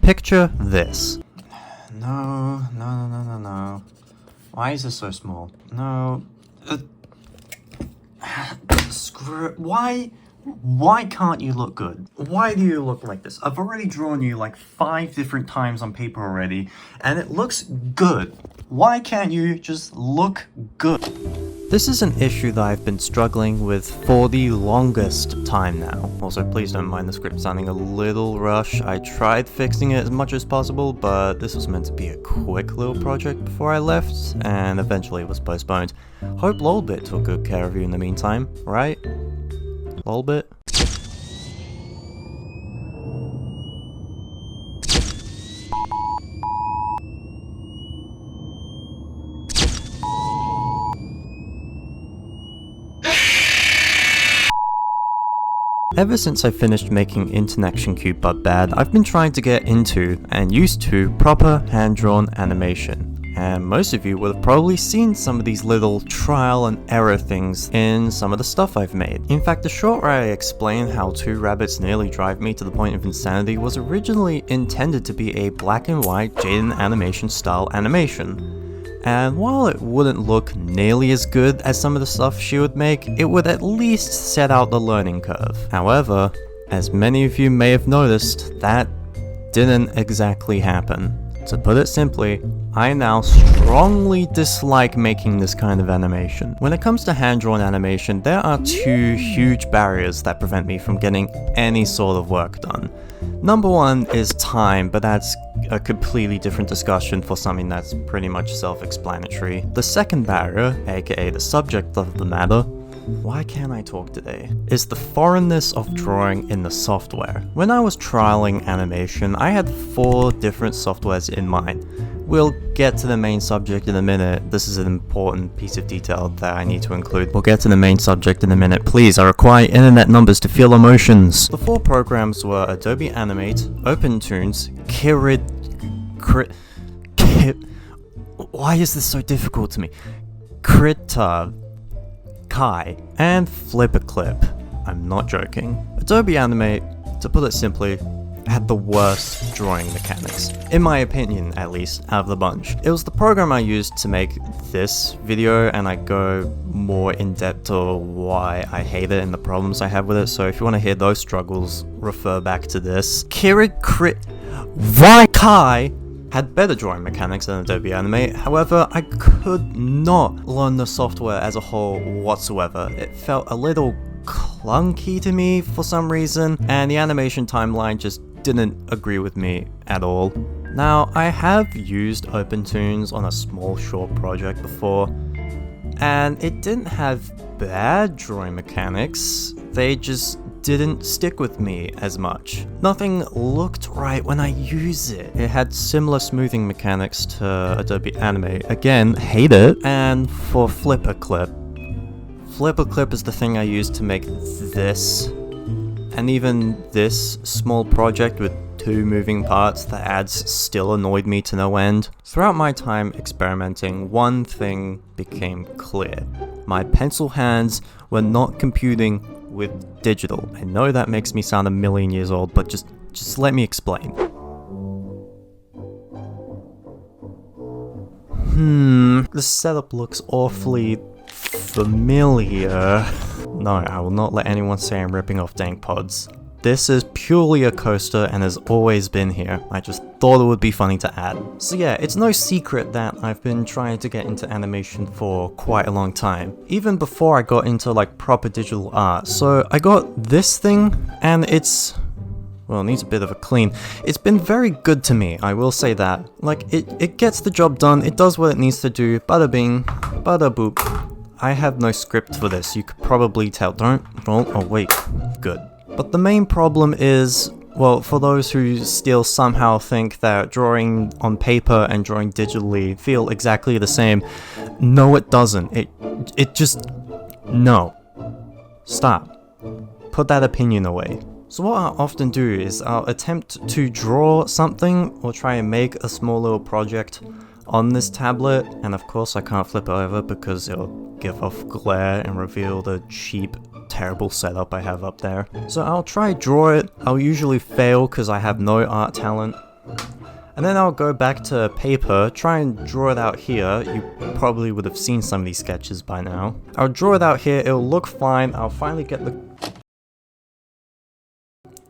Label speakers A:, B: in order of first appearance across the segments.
A: Picture this.
B: No. Why is this so small? No. Screw it. Why can't you look good? Why do you look like this? I've already drawn you like 5 different times on paper already, and it looks good. Why can't you just look good?
A: This is an issue that I've been struggling with for the longest time now. Also, please don't mind the script sounding a little rushed. I tried fixing it as much as possible, but this was meant to be a quick little project before I left, and eventually it was postponed. Hope Lolbit took good care of you in the meantime, right? Lolbit? Ever since I finished making Internection Cute But Bad, I've been trying to get into and used to proper hand-drawn animation. And most of you would have probably seen some of these little trial and error things in some of the stuff I've made. In fact, the short where I explain how 2 rabbits nearly drive me to the point of insanity was originally intended to be a black and white Jaden animation style animation. And while it wouldn't look nearly as good as some of the stuff she would make, it would at least set out the learning curve. However, as many of you may have noticed, that didn't exactly happen. To put it simply, I now strongly dislike making this kind of animation. When it comes to hand-drawn animation, there are 2 huge barriers that prevent me from getting any sort of work done. Number 1 is time, but that's a completely different discussion for something that's pretty much self-explanatory. The second barrier, aka the subject of the matter, why can't I talk today, is the foreignness of drawing in the software. When I was trialing animation, I had 4 different softwares in mind. We'll get to the main subject in a minute. This is an important piece of detail that I need to include. We'll get to the main subject in a minute. Please, I require internet numbers to feel emotions. The 4 programs were Adobe Animate, OpenToons, why is this so difficult to me? Krita, Kai, and FlipperClip. I'm not joking. Adobe Animate, to put it simply, had the worst drawing mechanics, in my opinion at least, out of the bunch. It was the program I used to make this video, and I go more in depth to why I hate it and the problems I have with it, so if you want to hear those struggles, refer back to this. Kai had better drawing mechanics than Adobe Animate, however, I could not learn the software as a whole whatsoever. It felt a little clunky to me for some reason, and the animation timeline just didn't agree with me at all. Now, I have used OpenToons on a small short project before, and it didn't have bad drawing mechanics, they just didn't stick with me as much. Nothing looked right when I use it. It had similar smoothing mechanics to Adobe Animate. Again, hate it. And for FlipperClip is the thing I used to make this, and even this small project with 2 moving parts, the ads still annoyed me to no end. Throughout my time experimenting, one thing became clear. My pencil hands were not computing with digital. I know that makes me sound a million years old, but just let me explain. The setup looks awfully familiar. No, I will not let anyone say I'm ripping off Dank Pods. This is purely a coaster and has always been here. I just thought it would be funny to add. So yeah, it's no secret that I've been trying to get into animation for quite a long time. Even before I got into like proper digital art. So I got this thing, and it's, well, it needs a bit of a clean. It's been very good to me, I will say that. Like, it gets the job done, it does what it needs to do, bada bing, bada boop. I have no script for this, you could probably tell. Oh wait, good. But the main problem is, well, for those who still somehow think that drawing on paper and drawing digitally feel exactly the same, no it doesn't. It just, no. Stop. Put that opinion away. So what I'll often do is I'll attempt to draw something or try and make a small little project on this tablet, and of course I can't flip it over because it'll give off glare and reveal the cheap, terrible setup I have up there. So I'll try draw it. I'll usually fail because I have no art talent. And then I'll go back to paper, try and draw it out here. You probably would have seen some of these sketches by now. I'll draw it out here, it'll look fine. I'll finally get the...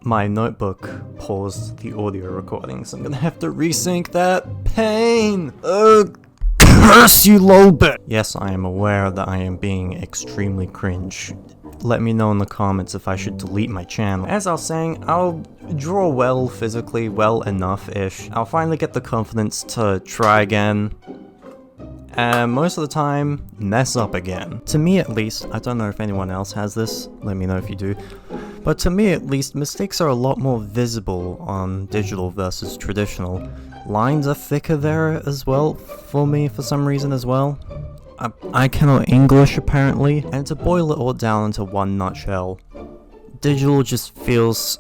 A: My notebook paused the audio recording, so I'm gonna have to resync that. Pain! Ugh! Curse you, lolbit! Yes, I am aware that I am being extremely cringe. Let me know in the comments if I should delete my channel. As I was saying, I'll draw well physically, well enough-ish. I'll finally get the confidence to try again. And most of the time, mess up again. To me at least, I don't know if anyone else has this, let me know if you do. But to me at least, mistakes are a lot more visible on digital versus traditional. Lines are thicker there as well, for me for some reason as well. I cannot English apparently, and to boil it all down into one nutshell, digital just feels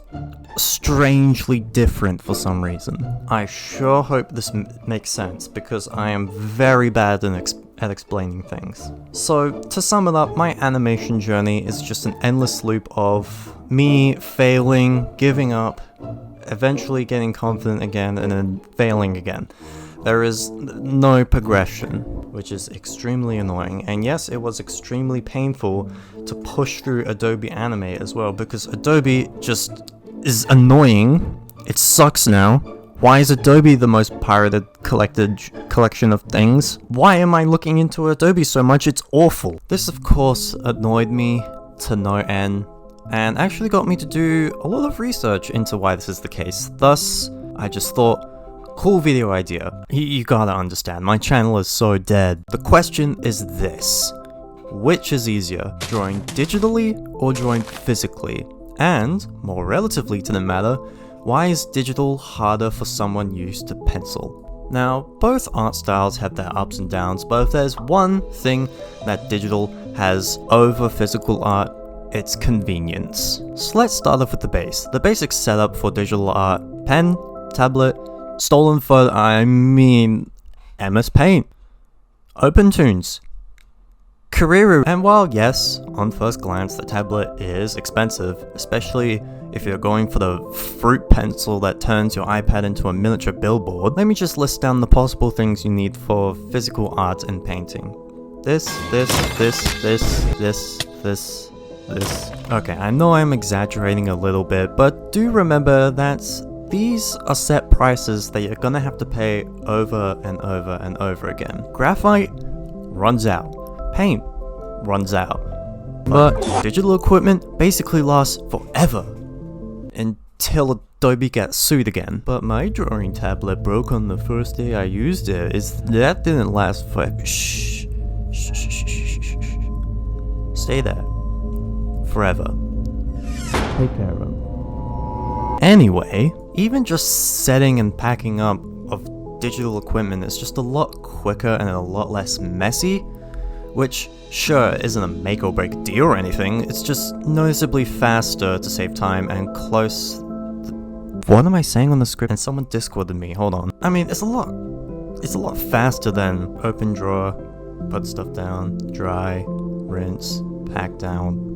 A: strangely different for some reason. I sure hope this makes sense, because I am very bad at explaining things. So, to sum it up, my animation journey is just an endless loop of me failing, giving up, eventually getting confident again, and then failing again. There is no progression, which is extremely annoying, and yes, it was extremely painful to push through Adobe Animate as well, because Adobe just is annoying. It sucks now. Why is Adobe the most pirated collection of things? Why am I looking into Adobe so much? It's awful. This of course annoyed me to no end, and actually got me to do a lot of research into why this is the case. Thus, I just thought, cool video idea. You gotta understand, my channel is so dead. The question is this: which is easier, drawing digitally or drawing physically? And, more relatively to the matter, why is digital harder for someone used to pencil? Now, both art styles have their ups and downs, but if there's one thing that digital has over physical art, it's convenience. So let's start off with the base. The basic setup for digital art: pen, tablet, stolen photo, MS Paint, OpenTunes, Kuriru. And while yes, on first glance the tablet is expensive, especially if you're going for the fruit pencil that turns your iPad into a miniature billboard, let me just list down the possible things you need for physical art and painting. This. Okay, I know I'm exaggerating a little bit, but do remember that these are set prices that you're gonna have to pay over and over and over again. Graphite runs out. Paint runs out. But digital equipment basically lasts forever. Until Adobe gets sued again. But my drawing tablet broke on the first day I used it. That didn't last forever. Shh. Stay there. Forever. Take care of them. Anyway, even just setting and packing up of digital equipment is just a lot quicker and a lot less messy, which sure isn't a make or break deal or anything, it's just noticeably faster to save time and close... What am I saying on the script? And someone Discorded me, hold on. I mean, it's a lot faster than open drawer, put stuff down, dry, rinse, pack down.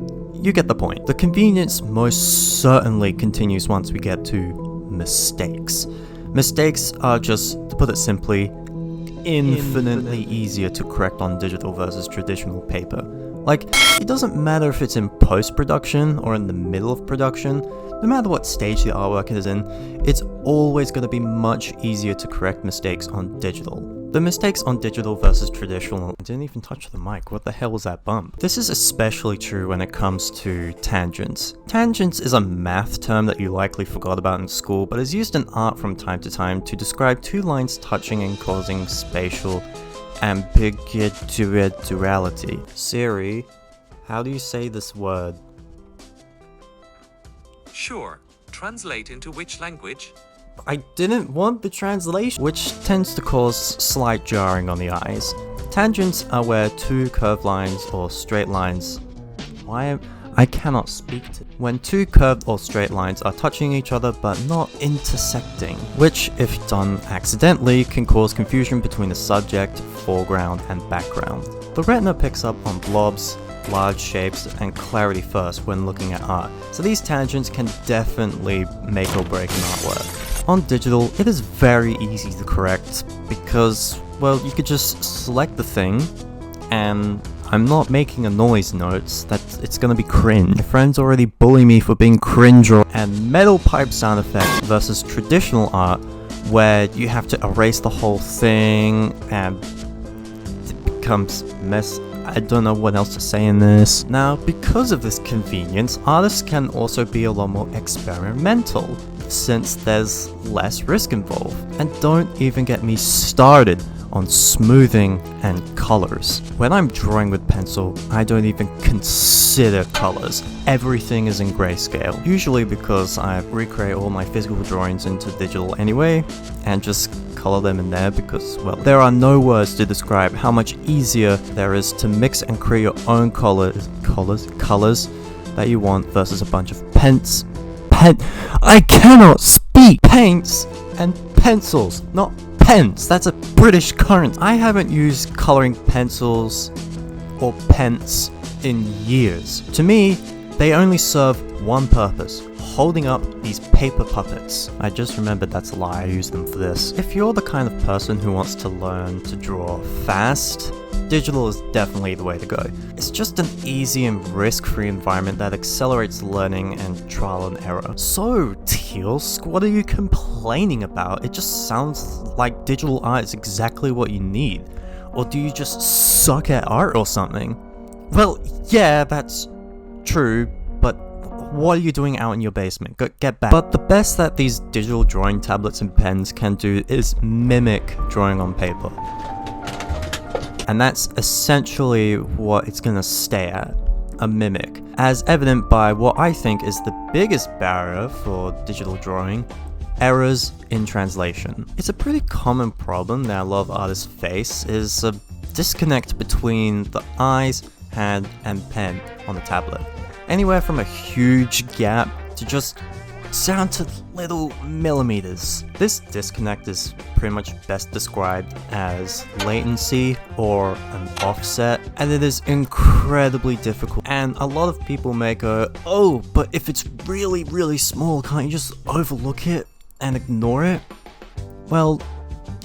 A: You get the point. The convenience most certainly continues once we get to mistakes. Mistakes are just, to put it simply, infinitely easier to correct on digital versus traditional paper. Like, it doesn't matter if it's in post-production or in the middle of production, no matter what stage the artwork is in, it's always going to be much easier to correct mistakes on digital. The mistakes on digital versus traditional... I didn't even touch the mic, what the hell was that bump? This is especially true when it comes to tangents. Tangents is a math term that you likely forgot about in school, but is used in art from time to time to describe two lines touching and causing spatial ambiguity. Siri, how do you say this word?
C: Sure. Translate into which language?
A: I didn't want the translation, which tends to cause slight jarring on the eyes. Tangents are where two curved lines or straight lines... I cannot speak to... When two curved or straight lines are touching each other but not intersecting, which, if done accidentally, can cause confusion between the subject, foreground, and background. The retina picks up on blobs, large shapes, and clarity first when looking at art, so these tangents can definitely make or break an artwork. On digital, it is very easy to correct because, well, you could just select the thing, and I'm not making a noise note that it's gonna be cringe. My friends already bully me for being cringe. And metal pipe sound effects versus traditional art, where you have to erase the whole thing and it becomes mess. I don't know what else to say in this. Now, because of this convenience, artists can also be a lot more experimental, since there's less risk involved. And don't even get me started on smoothing and colors. When I'm drawing with pencil, I don't even consider colors. Everything is in grayscale. Usually because I recreate all my physical drawings into digital anyway, and just color them in there because, well, there are no words to describe how much easier there is to mix and create your own colors that you want versus a bunch of I cannot speak! Paints and pencils, not pens. That's a British currency. I haven't used coloring pencils or pens in years. To me, they only serve one purpose: holding up these paper puppets. I just remembered that's a lie, I used them for this. If you're the kind of person who wants to learn to draw fast, digital is definitely the way to go. It's just an easy and risk-free environment that accelerates learning and trial and error. So, Tealsk, what are you complaining about? It just sounds like digital art is exactly what you need. Or do you just suck at art or something? Well, yeah, that's true, but what are you doing out in your basement? Get back. But the best that these digital drawing tablets and pens can do is mimic drawing on paper. And that's essentially what it's gonna stay at, a mimic, as evident by what I think is the biggest barrier for digital drawing: errors in translation. It's a pretty common problem that a lot of artists face, is a disconnect between the eyes, hand, and pen on the tablet. Anywhere from a huge gap to just down to little millimeters. This disconnect is pretty much best described as latency or an offset, and it is incredibly difficult. And a lot of people may go, oh, but if it's really, really small, can't you just overlook it and ignore it? Well,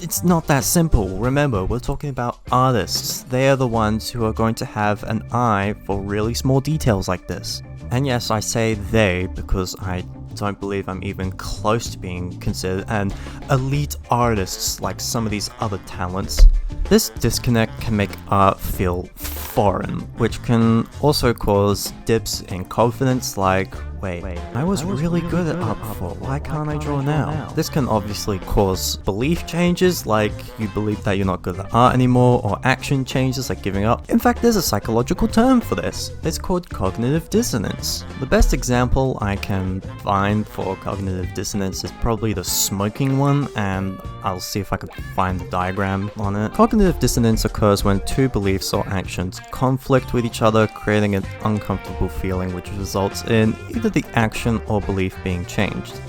A: it's not that simple. Remember, we're talking about artists. They are the ones who are going to have an eye for really small details like this. And yes, I say they because I don't believe I'm even close to being considered an elite artist like some of these other talents. This disconnect can make art feel foreign, which can also cause dips in confidence like, wait, I was really good at art before, why can't I draw now? This can obviously cause belief changes, like you believe that you're not good at art anymore, or action changes like giving up. In fact, there's a psychological term for this. It's called cognitive dissonance. The best example I can find for cognitive dissonance is probably the smoking one, and I'll see if I can find the diagram on it. Cognitive dissonance occurs when two beliefs or actions conflict with each other, creating an uncomfortable feeling which results in either the action or belief being changed.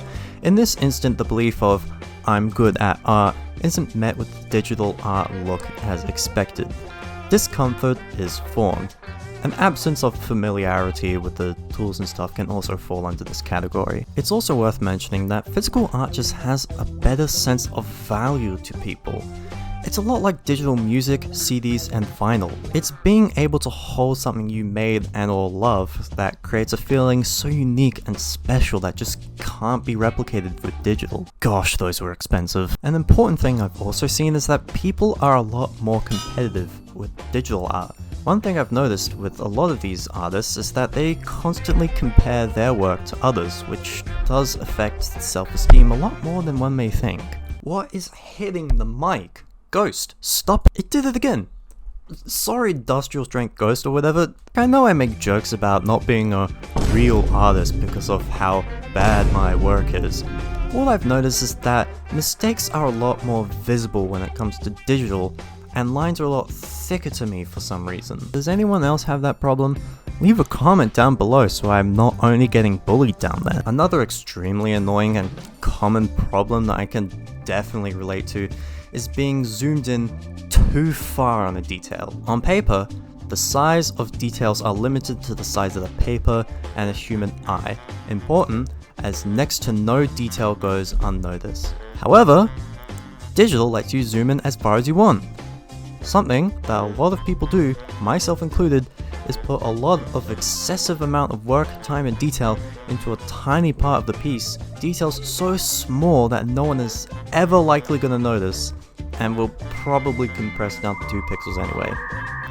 A: In this instant, the belief of "I'm good at art" isn't met with the digital art look as expected. Discomfort is formed. An absence of familiarity with the tools and stuff can also fall under this category. It's also worth mentioning that physical art just has a better sense of value to people. It's a lot like digital music, CDs, and vinyl. It's being able to hold something you made and or love that creates a feeling so unique and special that just can't be replicated with digital. Gosh, those were expensive. An important thing I've also seen is that people are a lot more competitive with digital art. One thing I've noticed with a lot of these artists is that they constantly compare their work to others, which does affect self-esteem a lot more than one may think. What is hitting the mic? Ghost, stop. It did it again. Sorry, industrial strength ghost or whatever. I know I make jokes about not being a real artist because of how bad my work is. All I've noticed is that mistakes are a lot more visible when it comes to digital, and lines are a lot thicker to me for some reason. Does anyone else have that problem? Leave a comment down below so I'm not only getting bullied down there. Another extremely annoying and common problem that I can definitely relate to is being zoomed in too far on a detail. On paper, the size of details are limited to the size of the paper and a human eye. Important, a as next to no detail goes unnoticed. However, digital lets you zoom in as far as you want. Something that a lot of people do, myself included, is put a lot of excessive amount of work, time and detail into a tiny part of the piece, details so small that no one is ever likely going to notice, and will probably compress down to 2 pixels anyway.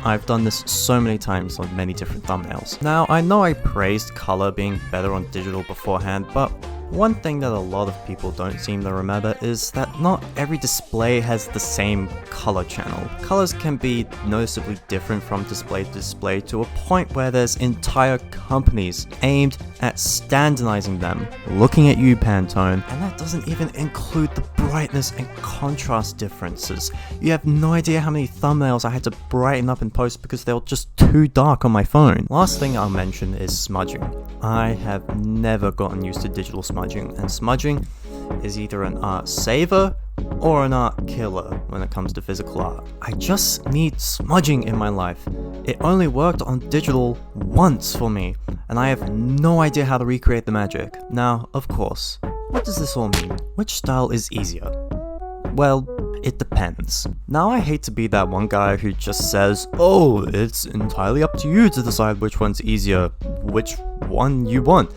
A: I've done this so many times on many different thumbnails. Now, I know I praised color being better on digital beforehand, but one thing that a lot of people don't seem to remember is that not every display has the same color channel. Colors can be noticeably different from display to display to a point where there's entire companies aimed at standardizing them. Looking at you, Pantone, and that doesn't even include the brightness and contrast differences. You have no idea how many thumbnails I had to brighten up in post because they were just too dark on my phone. Last thing I'll mention is smudging. I have never gotten used to digital smudging, and smudging is either an art saver or an art killer when it comes to physical art. I just need smudging in my life. It only worked on digital once for me, and I have no idea how to recreate the magic. Now, of course, what does this all mean? Which style is easier? Well, it depends. Now, I hate to be that one guy who just says, oh, it's entirely up to you to decide which one's easier, which one you want,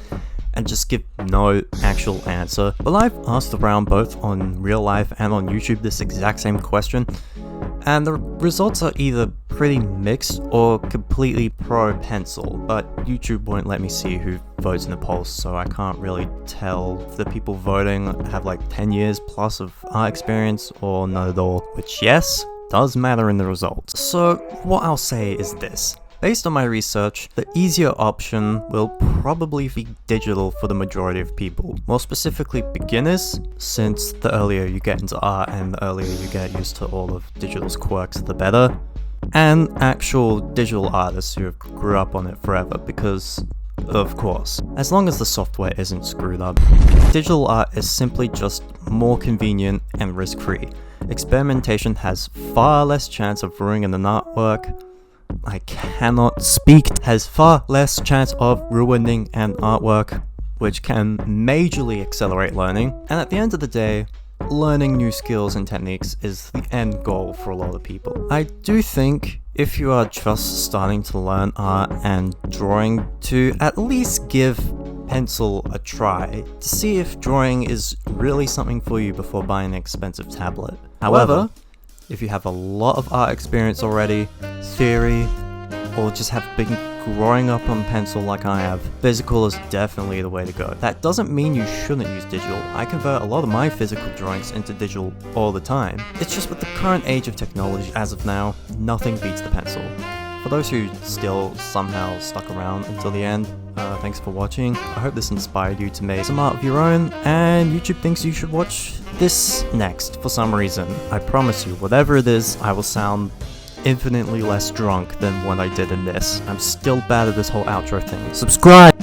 A: and just give no actual answer. But I've asked around both on real life and on YouTube this exact same question, and the results are either pretty mixed or completely pro-pencil, but YouTube won't let me see who votes in the polls, so I can't really tell if the people voting have like 10 years plus of art experience or not at all, which yes, does matter in the results. So what I'll say is this. Based on my research, the easier option will probably be digital for the majority of people. More specifically beginners, since the earlier you get into art and the earlier you get used to all of digital's quirks, the better. And actual digital artists who have grew up on it forever, because of course, as long as the software isn't screwed up. Digital art is simply just more convenient and risk-free. Experimentation has far less chance of ruining an artwork. I cannot speak. Has far less chance of ruining an artwork, which can majorly accelerate learning. And at the end of the day, learning new skills and techniques is the end goal for a lot of people. I do think if you are just starting to learn art and drawing, to at least give pencil a try to see if drawing is really something for you before buying an expensive tablet. However, if you have a lot of art experience already, theory, or just have been growing up on pencil like I have, physical is definitely the way to go. That doesn't mean you shouldn't use digital. I convert a lot of my physical drawings into digital all the time. It's just with the current age of technology as of now, nothing beats the pencil. For those who still somehow stuck around until the end, thanks for watching. I hope this inspired you to make some art of your own, and YouTube thinks you should watch this next for some reason. I promise you, whatever it is, I will sound infinitely less drunk than what I did in this. I'm still bad at this whole outro thing. Subscribe!